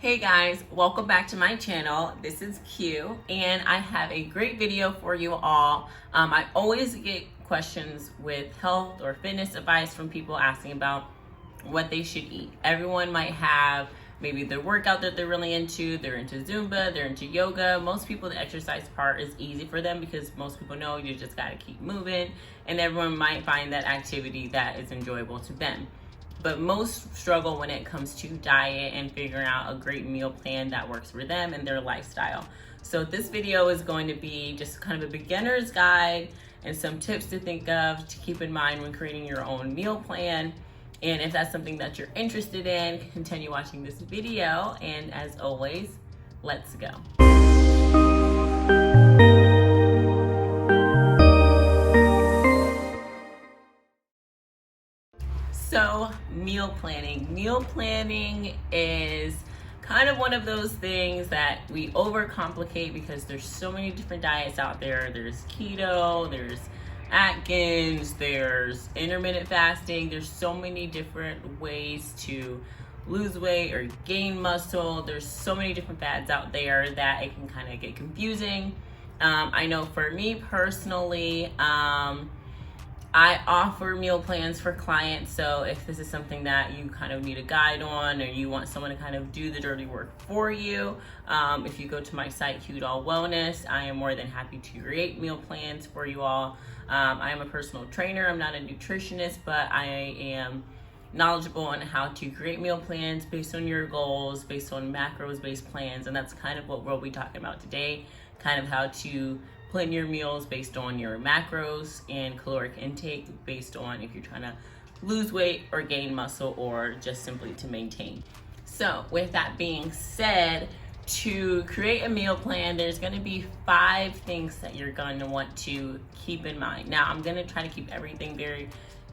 Hey guys, welcome back to my channel. This is Q and I have a great video for you all. I always get questions with health or fitness advice from people asking about what they should eat. Everyone might have maybe their workout that they're really into. They're into Zumba, they're into yoga. Most people, the exercise part is easy for them because most people know you just gotta keep moving, and everyone might find that activity that is enjoyable to them. But most struggle when it comes to diet and figuring out a great meal plan that works for them and their lifestyle. So this video is going to be just kind of a beginner's guide and some tips to think of to keep in mind when creating your own meal plan. And if that's something that you're interested in, continue watching this video. And as always, let's go. So meal planning. Meal planning is kind of one of those things that we overcomplicate because there's so many different diets out there. There's keto, there's Atkins, there's intermittent fasting. There's so many different ways to lose weight or gain muscle. There's so many different fads out there that it can kind of get confusing. I know for me personally, I offer meal plans for clients, so if this is something that you kind of need a guide on or you want someone to kind of do the dirty work for you, if you go to my site, Q Doll Wellness, I am more than happy to create meal plans for you all. I am a personal trainer. I'm not a nutritionist, but I am knowledgeable on how to create meal plans based on your goals, based on macros-based plans, and that's kind of what we'll be talking about today, kind of how to plan your meals based on your macros and caloric intake based on if you're trying to lose weight or gain muscle or just simply to maintain. So with that being said, to create a meal plan, there's going to be 5 things that you're going to want to keep in mind. Now, I'm going to try to keep everything very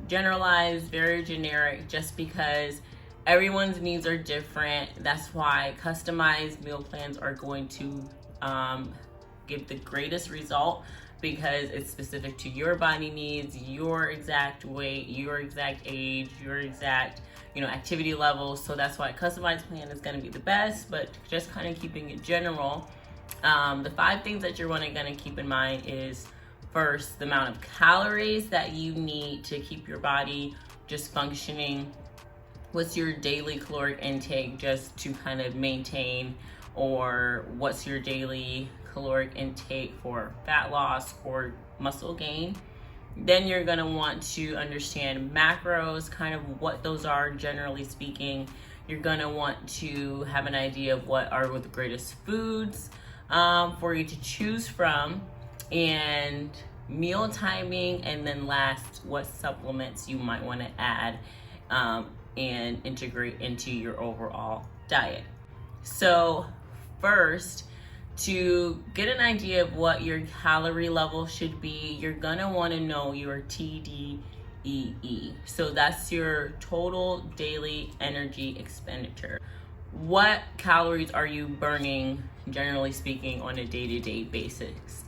generalized, very generic, just because everyone's needs are different. That's why customized meal plans are going to give the greatest result because it's specific to your body needs, your exact weight, your exact age, your exact activity levels. So that's why a customized plan is going to be the best. But just kind of keeping it general, the 5 things that you're going to keep in mind is, first, the amount of calories that you need to keep your body just functioning. What's your daily caloric intake just to kind of maintain, or what's your daily caloric intake for fat loss or muscle gain. Then you're going to want to understand macros, kind of what those are generally speaking. You're going to want to have an idea of what are the greatest foods for you to choose from, and meal timing, and then last, what supplements you might want to add and integrate into your overall diet. So first, to get an idea of what your calorie level should be, you're gonna want to know your TDEE. So that's your total daily energy expenditure. What calories are you burning, generally speaking, on a day-to-day basis?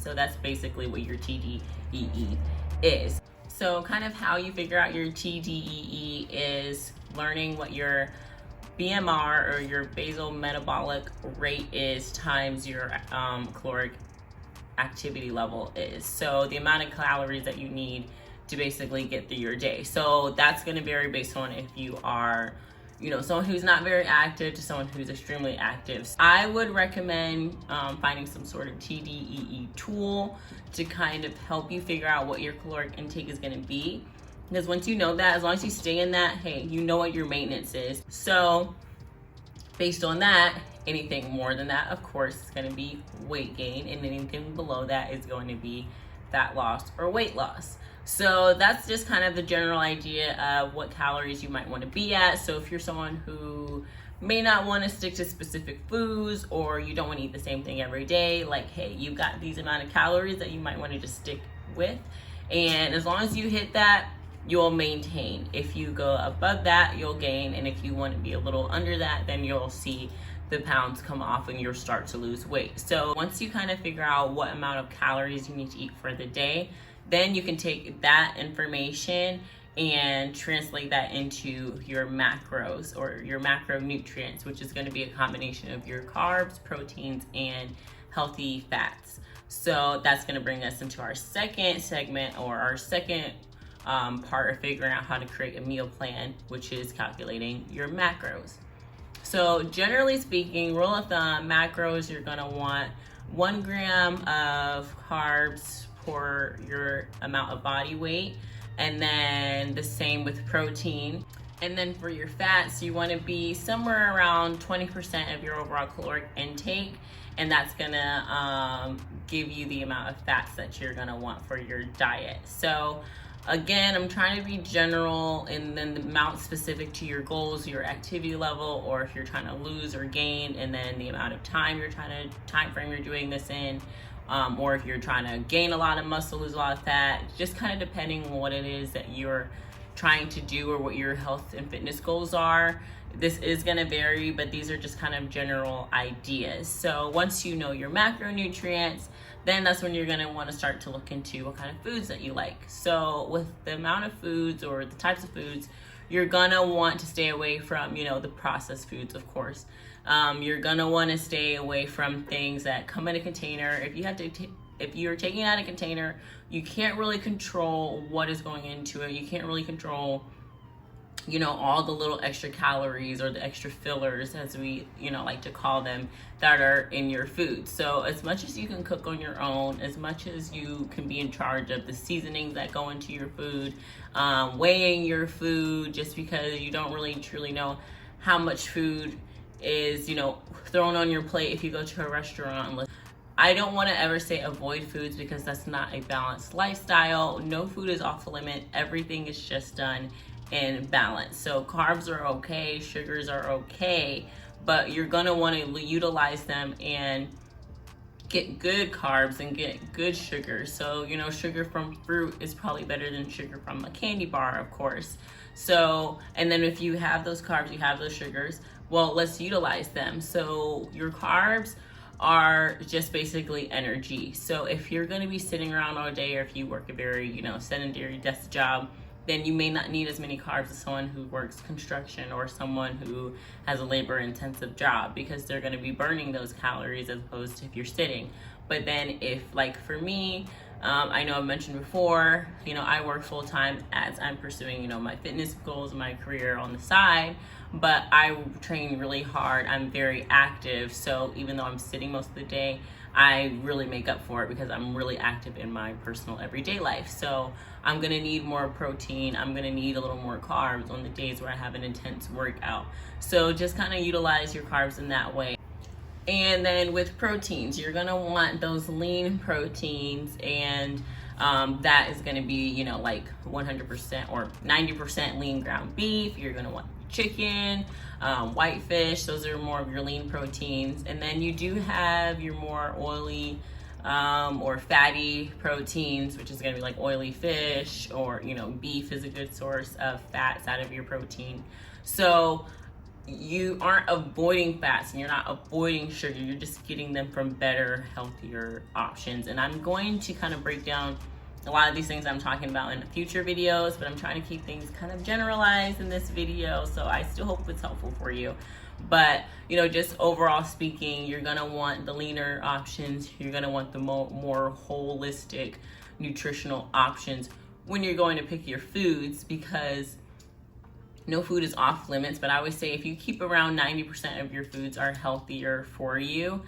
So that's basically what your TDEE is. So kind of how you figure out your TDEE is learning what your BMR, or your basal metabolic rate, is times your caloric activity level is. So the amount of calories that you need to basically get through your day. So that's going to vary based on if you are someone who's not very active to someone who's extremely active. I would recommend finding some sort of TDEE tool to kind of help you figure out what your caloric intake is going to be. Because once you know that, as long as you stay in that, hey, you know what your maintenance is. So based on that, anything more than that, of course, is going to be weight gain, and anything below that is going to be fat loss or weight loss. So that's just kind of the general idea of what calories you might want to be at. So if you're someone who may not want to stick to specific foods, or you don't want to eat the same thing every day, like, hey, you've got these amount of calories that you might want to just stick with. And as long as you hit that, you'll maintain. If you go above that, you'll gain. And if you want to be a little under that, then you'll see the pounds come off and you'll start to lose weight. So once you kind of figure out what amount of calories you need to eat for the day, then you can take that information and translate that into your macros or your macronutrients, which is going to be a combination of your carbs, proteins, and healthy fats. So that's going to bring us into our second segment, or our second part of figuring out how to create a meal plan, which is calculating your macros. So generally speaking, rule of thumb, macros, you're going to want 1 gram of carbs for your amount of body weight, and then the same with protein. And then for your fats, you want to be somewhere around 20% of your overall caloric intake, and that's gonna give you the amount of fats that you're gonna want for your diet. So again, I'm trying to be general, and then the amount specific to your goals, your activity level, or if you're trying to lose or gain, and then the amount of time time frame you're doing this in, or if you're trying to gain a lot of muscle, lose a lot of fat, just kind of depending on what it is that you're trying to do or what your health and fitness goals are. This is going to vary, but these are just kind of general ideas. So once you know your macronutrients, then that's when you're going to want to start to look into what kind of foods that you like. So with the amount of foods or the types of foods, you're going to want to stay away from, the processed foods, of course. You're going to want to stay away from things that come in a container. If you're taking out a container, you can't really control what is going into it. You can't really control, all the little extra calories or the extra fillers, as we, like to call them, that are in your food. So as much as you can cook on your own, as much as you can be in charge of the seasonings that go into your food, weighing your food, just because you don't really truly know how much food is, thrown on your plate if you go to a restaurant. I don't want to ever say avoid foods, because that's not a balanced lifestyle. No food is off the limit. Everything is just done in balance. So carbs are okay, sugars are okay, but you're going to want to utilize them and get good carbs and get good sugar. So, sugar from fruit is probably better than sugar from a candy bar, of course. So, and then if you have those carbs, you have those sugars, well, let's utilize them. So your carbs are just basically energy. So if you're going to be sitting around all day, or if you work a very, sedentary desk job, then you may not need as many carbs as someone who works construction or someone who has a labor intensive job, because they're going to be burning those calories as opposed to if you're sitting. But then if, like for me, I know I mentioned before, I work full time as I'm pursuing, my fitness goals, my career on the side, but I train really hard. I'm very active. So even though I'm sitting most of the day, I really make up for it because I'm really active in my personal everyday life. So I'm going to need more protein. I'm going to need a little more carbs on the days where I have an intense workout. So just kind of utilize your carbs in that way. And then with proteins, you're going to want those lean proteins, and that is going to be, like 100% or 90% lean ground beef. You're going to want chicken, white fish. Those are more of your lean proteins. And then you do have your more oily or fatty proteins, which is going to be like oily fish, or, beef is a good source of fats out of your protein. So you aren't avoiding fats and you're not avoiding sugar. You're just getting them from better, healthier options. And I'm going to kind of break down a lot of these things I'm talking about in future videos, but I'm trying to keep things kind of generalized in this video, so I still hope it's helpful for you. But just overall speaking, you're gonna want the leaner options. You're gonna want the more holistic nutritional options when you're going to pick your foods, because no food is off limits. But I always say if you keep around 90% of your foods are healthier for you,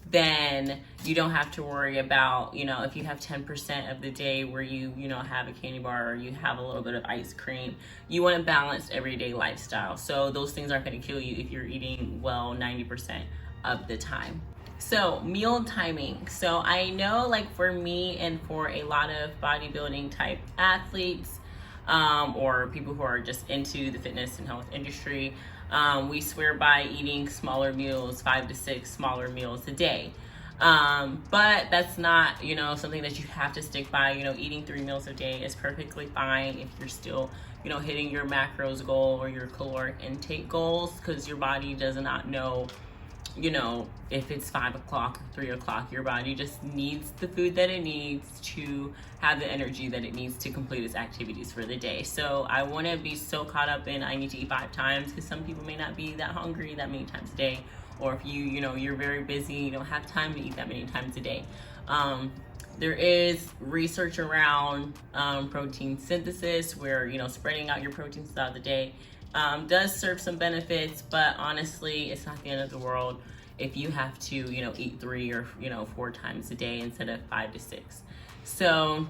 then you don't have to worry about, if you have 10% of the day where you have a candy bar or you have a little bit of ice cream. You want a balanced everyday lifestyle. So those things aren't going to kill you if you're eating well 90% of the time. So meal timing. So I know, like for me and for a lot of bodybuilding type athletes, or people who are just into the fitness and health industry, we swear by eating smaller meals, 5 to 6 smaller meals a day. But that's not, something that you have to stick by. Eating 3 meals a day is perfectly fine if you're still, hitting your macros goal or your caloric intake goals, because your body does not know you know, if it's 5 o'clock, 3 o'clock, your body just needs the food that it needs to have the energy that it needs to complete its activities for the day. So I want to be so caught up in I need to eat 5 times, because some people may not be that hungry that many times a day, or if you're very busy, you don't have time to eat that many times a day. There is research around protein synthesis, where spreading out your proteins throughout the day does serve some benefits, but honestly, it's not the end of the world if you have to eat 3 or 4 times a day instead of 5 to 6. So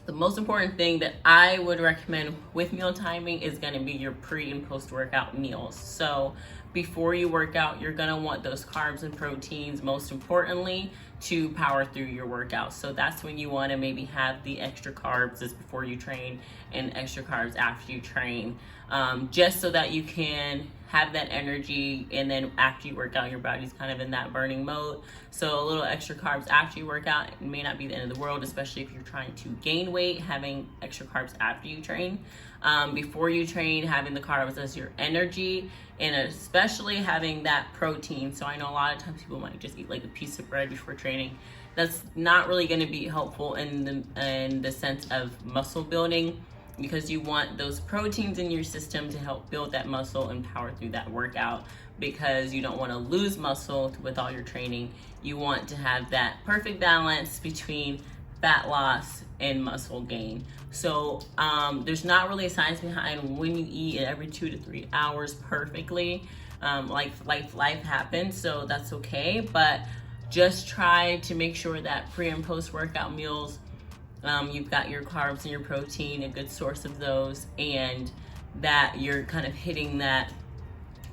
the most important thing that I would recommend with meal timing is going to be your pre and post workout meals. So before you work out, you're going to want those carbs and proteins, most importantly, to power through your workout. So that's when you want to maybe have the extra carbs just before you train and extra carbs after you train, just so that you can have that energy, and then after you work out, your body's kind of in that burning mode. So a little extra carbs after you work out, it may not be the end of the world, especially if you're trying to gain weight. Having extra carbs after you train, before you train, having the carbs as your energy, and especially having that protein. So I know a lot of times people might just eat like a piece of bread before training. That's not really going to be helpful in the sense of muscle building, because you want those proteins in your system to help build that muscle and power through that workout, because you don't want to lose muscle with all your training. You want to have that perfect balance between fat loss and muscle gain. So there's not really a science behind when you eat every 2 to 3 hours perfectly. Life happens, so that's okay, but just try to make sure that pre and post workout meals, you've got your carbs and your protein, a good source of those, and that you're kind of hitting that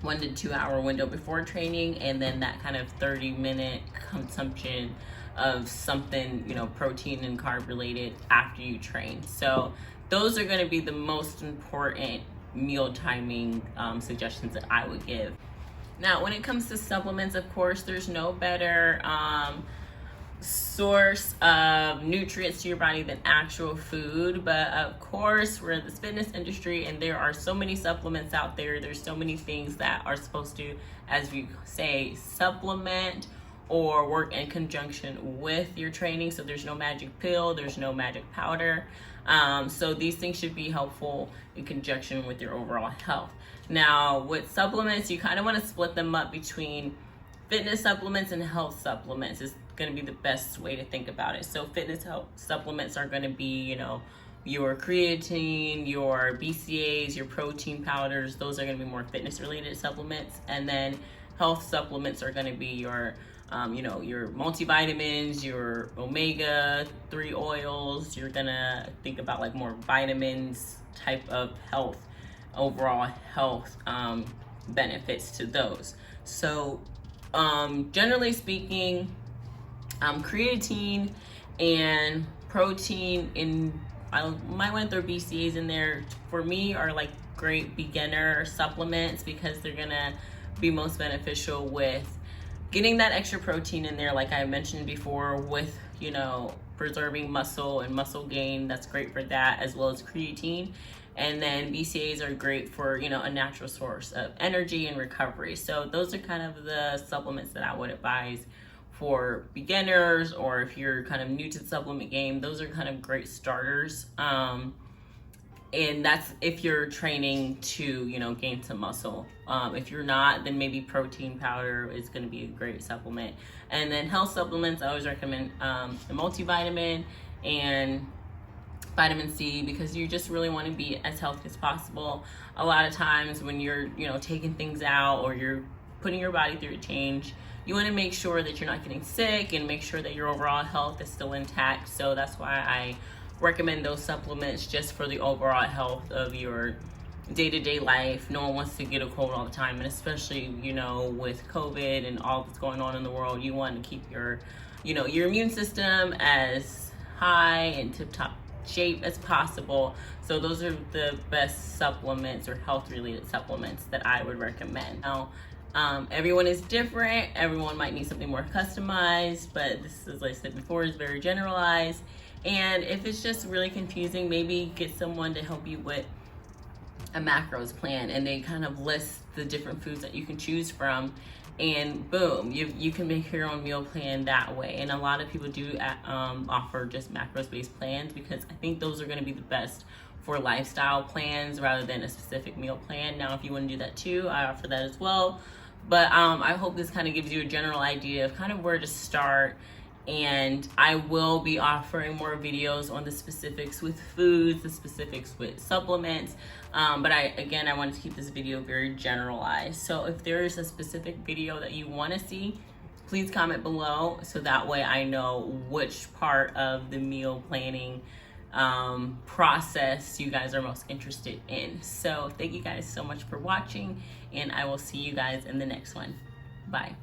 1 to 2 hour window before training, and then that kind of 30-minute consumption of something, protein and carb related after you train. So those are going to be the most important meal timing suggestions that I would give. Now, when it comes to supplements, of course, there's no better source of nutrients to your body than actual food. But of course, we're in this fitness industry, and there are so many supplements out there. There's so many things that are supposed to, as we say, supplement or work in conjunction with your training. So there's no magic pill, there's no magic powder. So these things should be helpful in conjunction with your overall health. Now, with supplements, you kind of want to split them up between fitness supplements and health supplements. Is going to be the best way to think about it. So fitness health supplements are going to be, your creatine, your BCAAs, your protein powders. Those are going to be more fitness related supplements. And then health supplements are going to be your your multivitamins, your omega-3 oils. You're gonna think about like more vitamins type of health, overall health benefits to those. So generally speaking, creatine and protein, I might want to throw BCAAs in there, for me, are like great beginner supplements, because they're gonna be most beneficial with getting that extra protein in there, like I mentioned before, with preserving muscle and muscle gain. That's great for that, as well as creatine. And then BCAAs are great for a natural source of energy and recovery. So those are kind of the supplements that I would advise for beginners, or if you're kind of new to the supplement game. Those are kind of great starters. And that's if you're training to, gain some muscle. If you're not, then maybe protein powder is going to be a great supplement. And then health supplements, I always recommend the multivitamin and vitamin C, because you just really want to be as healthy as possible. A lot of times when you're, taking things out, or you're putting your body through a change, you want to make sure that you're not getting sick, and make sure that your overall health is still intact. So that's why I recommend those supplements, just for the overall health of your day-to-day life. No one wants to get a cold all the time, and especially with COVID and all that's going on in the world, you want to keep your your immune system as high and tip-top shape as possible. So those are the best supplements, or health related supplements, that I would recommend. Now, everyone is different. Everyone might need something more customized, but this, as I said before, is very generalized. And if it's just really confusing, maybe get someone to help you with a macros plan, and they kind of list the different foods that you can choose from, and boom, you can make your own meal plan that way. And a lot of people do offer just macros based plans, because I think those are going to be the best for lifestyle plans rather than a specific meal plan. Now, if you want to do that too, I offer that as well. But I hope this kind of gives you a general idea of kind of where to start. And I will be offering more videos on the specifics with foods, the specifics with supplements. But I wanted to keep this video very generalized. So if there is a specific video that you want to see, please comment below, so that way I know which part of the meal planning process you guys are most interested in. So thank you guys so much for watching, and I will see you guys in the next one. Bye.